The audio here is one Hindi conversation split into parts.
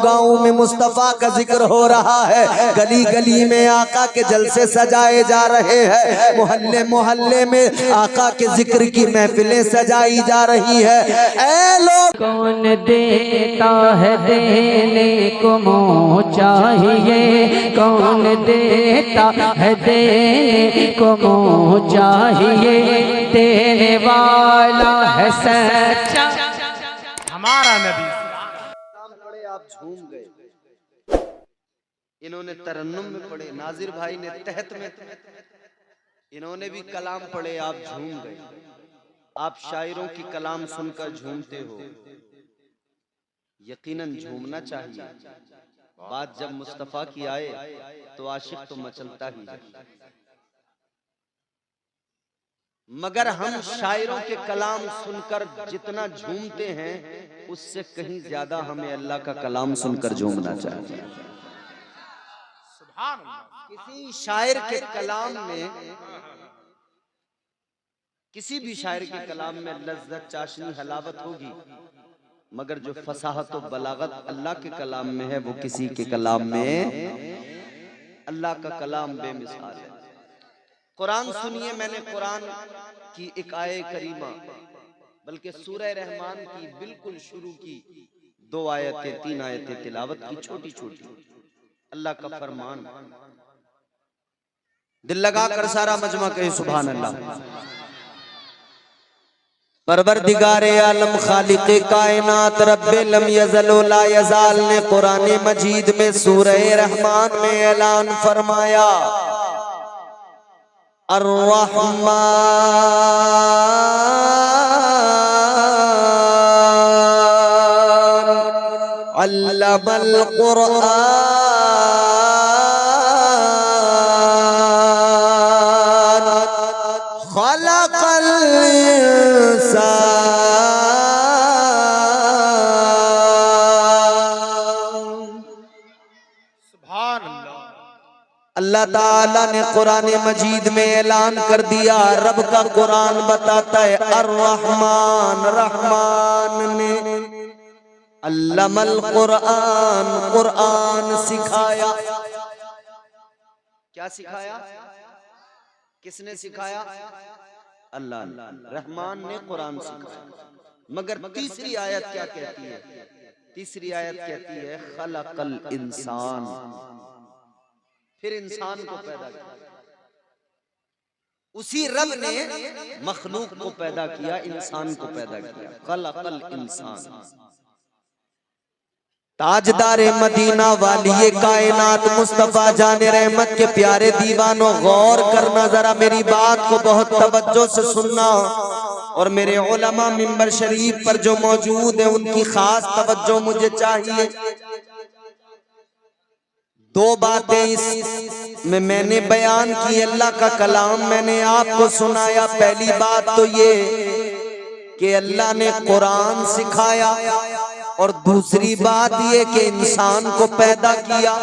गाँव में मुस्तफा का जिक्र हो रहा है, गली गली में आका के जलसे सजाए जा रहे हैं, मोहल्ले मोहल्ले में आका के जिक्र की महफिलें सजाई जा रही है। ऐ लोग, कौन देता है देने को मुँह चाहिए, कौन देता है देने को मुँह चाहिए, देने वाला है सच्चा हमारा नबी। पढ़े आप झूम गए, इन्होंने तरन्नुम में पढ़े, नाजिर भाई ने तहत में, इन्होंने भी कलाम पढ़े, आप झूम गए। आप शायरों की कलाम सुनकर झूमते हो, यकीनन झूमना चाहिए। बात जब मुस्तफा की आए तो आशिक तो मचलता ही है, मगर हम शायरों के कलाम सुनकर जितना झूमते हैं उससे कहीं ज्यादा हमें अल्लाह का कलाम सुनकर झूमना चाहिए। किसी शायर के कलाम में, किसी भी शायर के कलाम में लज्जत, चाशनी, हलावत होगी, मगर जो फसाहत और बलागत अल्लाह के कलाम में है वो किसी के कलाम में, अल्लाह का कलाम बेमिसाल है। कुरान सुनिए, मैंने कुरान की एक आयत करीमा, बल्कि सूरह रहमान की बिल्कुल शुरू की 2 आयतें 3 आयतें तिलावत की, छोटी छोटी, अल्लाह का फरमान। दिल लगा कर सारा मजमा कहे सुभान अल्लाह। परवरदिगारे आलम खालिक़े कायनात रब्बे लम यज़ल व ला यज़ाल ने कुरान मजीद में सूरह रहमान में ऐलान फरमाया, अर्रहमान अल्लमल कुरआन खलक़ल इंसान। सुभान अल्लाह। अल्लाह ताला ने कुरान मजीद में ऐलान कर दिया, रब का कुरान बताता है अर्रहमान, रहमान ने अल्लमल कुरान, कुरान सिखाया। क्या सिखाया? किसने सिखाया? अल्लाह ने। रहमान ने कुरान सिखाया। मगर तीसरी आयत क्या कहती है? तीसरी आयत कहती है खलक़ल इंसान, फिर इंसान को पैदा किया। उसी रब ने मखलूक को पैदा किया, इंसान को पैदा किया, खलक़ल इंसान। ताजदारे मदीना वालिए कायनात मुस्तफा जाने रहमत के प्यारे दीवानों, गौर करना जरा, मेरी बात को बहुत तवज्जो से सुनना, और मेरे उलमा मिंबर शरीफ पर जो मौजूद है उनकी खास तवज्जो मुझे चाहिए। 2 बातें इसमें मैंने बयान की, अल्लाह का कलाम मैंने आपको सुनाया। पहली बात तो ये कि अल्लाह ने कुरान सिखाया, और दूसरी बात ये कि इंसान को पैदा किया।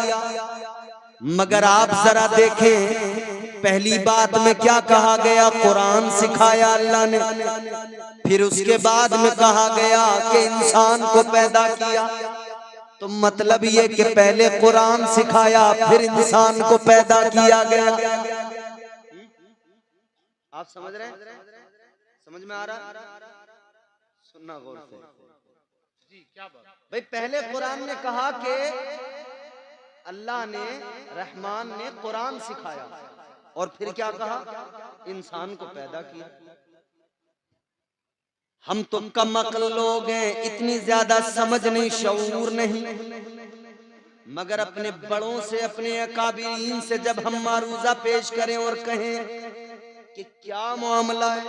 मगर आप जरा देखें, पहली बात में क्या कहा गया? कुरान सिखाया अल्लाह ने, फिर उसके बाद में कहा गया कि इंसान को पैदा किया। तो मतलब ये कि पहले कुरान सिखाया, फिर इंसान को पैदा किया गया। आप समझ रहे हैं? समझ में आ रहा? सुनना गौर से जी, क्या बात भाई। पहले कुरान ने कहा कि अल्लाह ने, रहमान ने कुरान सिखाया, और फिर क्या कहा? इंसान को पैदा किया। हम तो कम अक्ल लोग हैं, इतनी ज्यादा समझ नहीं, शऊर नहीं, मगर अपने बड़ों से, अपने अकाबिरीन से जब हम मारूजा पेश करें और कहें कि क्या मामला है,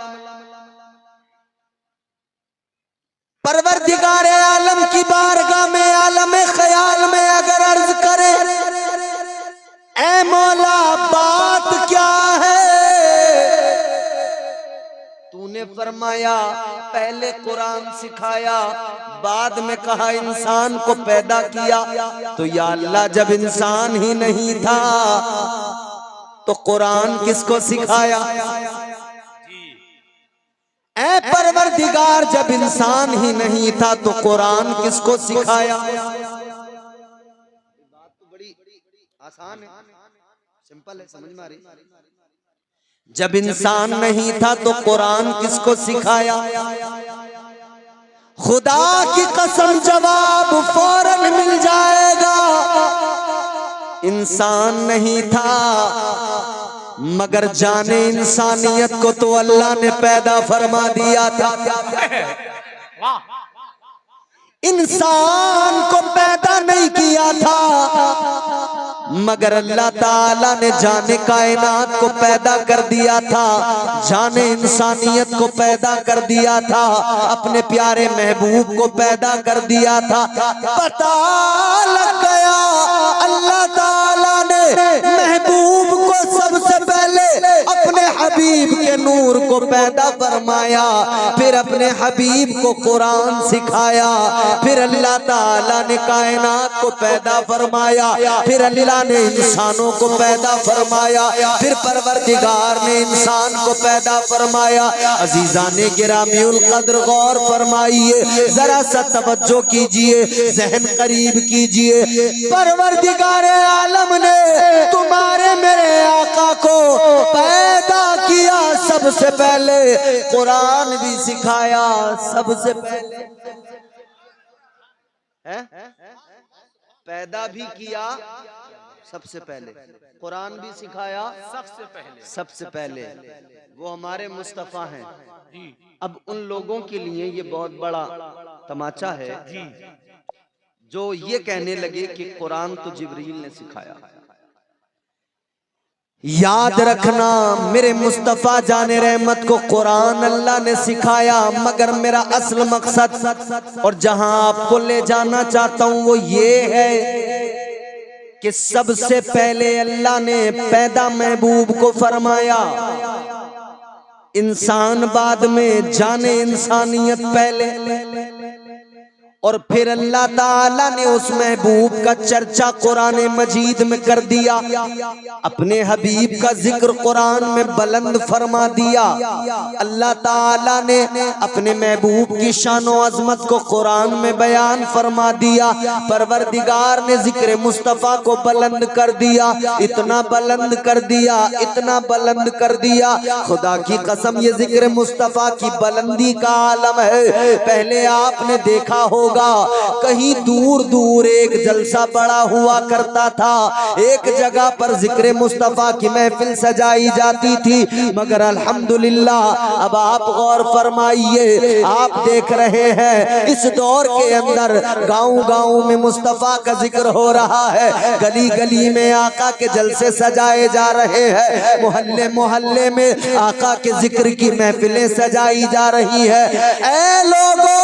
परवरदिगारे आलम की बारगाह में, आलम ख्याल में अगर अर्ज करे, ऐ मौला बात क्या है? तूने फरमाया पहले कुरान सिखाया, बाद में कहा इंसान को पैदा किया। तो या अल्लाह, जब इंसान ही नहीं था तो कुरान किसको सिखाया? ऐ परवरदिगार, जब इंसान ही नहीं था तो कुरान किसको सिखाया? बड़ी आसान है, सिंपल है, समझ में आ रही। जब इंसान नहीं था तो कुरान किसको सिखाया? खुदा की कसम जवाब फौरन मिल जाएगा। इंसान नहीं था मगर जाने इंसानियत को तो अल्लाह ने पैदा फरमा दिया था। इंसान को पैदा नहीं किया था मगर अल्लाह ताला ने जाने कायनात को पैदा कर दिया था, जाने इंसानियत को पैदा कर दिया था, अपने प्यारे महबूब को पैदा कर दिया था। पता लग गया अल्लाह ताला ने महबूब को सबसे पहले अपने हबीब के नूर को पैदा फरमाया, फिर अपने हबीब को कुरान सिखाया, फिर अल्लाह ताला ने कायनात को पैदा फरमाया, फिर अल्लाह ने इंसानों को पैदा फरमाया, फिर परवरदिगार ने इंसान को पैदा फरमाया। अजीजाने गिरामीउल कद्र गौर फरमाइए, जरा सा तवज्जो कीजिए, जहन करीब कीजिए। परवरदिगार आलम ने तुम्हारे मेरे आका को पैदा किया, सबसे पहले कुरान भी सिखाया, सबसे पहले पैदा भी किया, सबसे पहले कुरान भी सिखाया, सबसे पहले वो हमारे मुस्तफा हैं। अब उन लोगों के लिए ये बहुत बड़ा तमाचा है जो ये कहने लगे कि कुरान तो जिब्रील ने सिखाया। याद रखना मेरे मुस्तफा जाने रहमत को कुरान अल्लाह ने सिखाया, मगर मेरा असल मकसद और जहां आपको ले जाना चाहता हूं वो ये है कि सबसे पहले अल्लाह ने पैदा महबूब को फरमाया, इंसान बाद में, जाने इंसानियत पहले, और फिर अल्लाह ताला ने उस महबूब का चर्चा कुरान मजीद में कर दिया, अपने हबीब का जिक्र कुरान में बुलंद फरमा दिया। अल्लाह ताला ने अपने महबूब की शान और अजमत को कुरान में बयान फरमा दिया। परवरदिगार ने जिक्र मुस्तफ़ा को बुलंद कर दिया, इतना बुलंद कर दिया, इतना बुलंद कर दिया, खुदा की कसम ये जिक्र मुस्तफ़ा की बुलंदी का आलम है। पहले आपने देखा हो कहीं दूर दूर एक जलसा पड़ा हुआ करता था, एक जगह पर जिक्र मुस्तफा की महफिल सजाई जाती थी, मगर अल्हम्दुलिल्लाह अब आप गौर फरमाइए, आप देख रहे हैं इस दौर के अंदर गांव गांव में मुस्तफा का जिक्र हो रहा है, गली गली में आका के जलसे सजाए जा रहे हैं, मोहल्ले मोहल्ले में आका के जिक्र की महफिलें सजाई जा रही है। ऐ लोगों,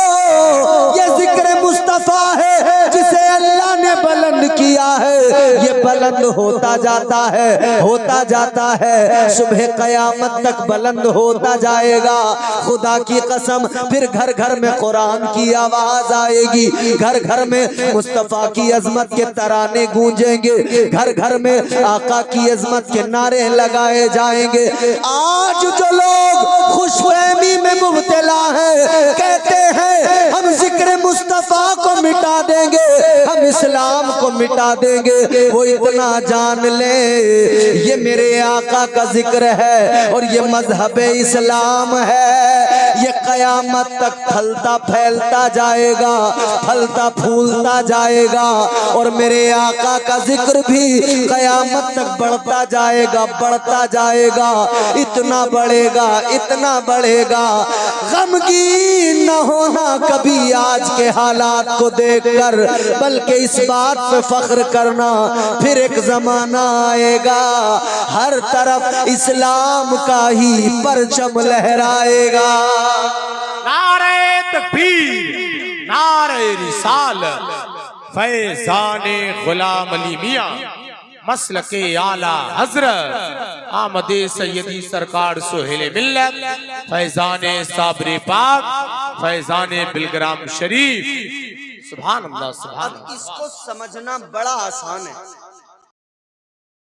ये जिक्र मुस्तफा है जिसे अल्लाह ने बुलंद किया है, ये बुलंद होता जाता है, होता जाता है, सुबह कयामत तक बुलंद होता जाएगा। खुदा की कसम फिर घर घर में कुरान की आवाज आएगी, घर घर में मुस्तफा की अजमत के तराने गूंजेंगे, घर घर में आका की अजमत के नारे लगाए जाएंगे। आज जो लोग खुशफहमी में मुब्तला है, कहते हैं हम जिक्र मुस्तफा को मिटा देंगे, हम इस्लाम को मिटा देंगे, वो इतना जान ले ये मेरे आका का जिक्र है और ये मजहब इस्लाम है, ये कयामत तक फलता फैलता जाएगा, फलता फूलता जाएगा, और मेरे आका का जिक्र भी कयामत तक बढ़ता जाएगा, बढ़ता जाएगा, इतना बढ़ेगा, इतना बढ़ेगा। गमगीन न होना कभी आज के हालात को देखकर, बल्कि इस बात पे फख्र करना फिर एक जमाना आएगा हर तरफ इस्लाम का ही परचम लहराएगा। नारे तकबीर, नारे रिसालत, फैज़ाने गुलाम अली मियां, मसलके आला हजरत आमदे सैयदी सरकार सोहेले मिल्लत, फैज़ाने साबरे पाक, फैज़ाने बिलग्राम शरीफ। सुभान अल्लाह, सुभान अल्लाह। इसको समझना बड़ा आसान है।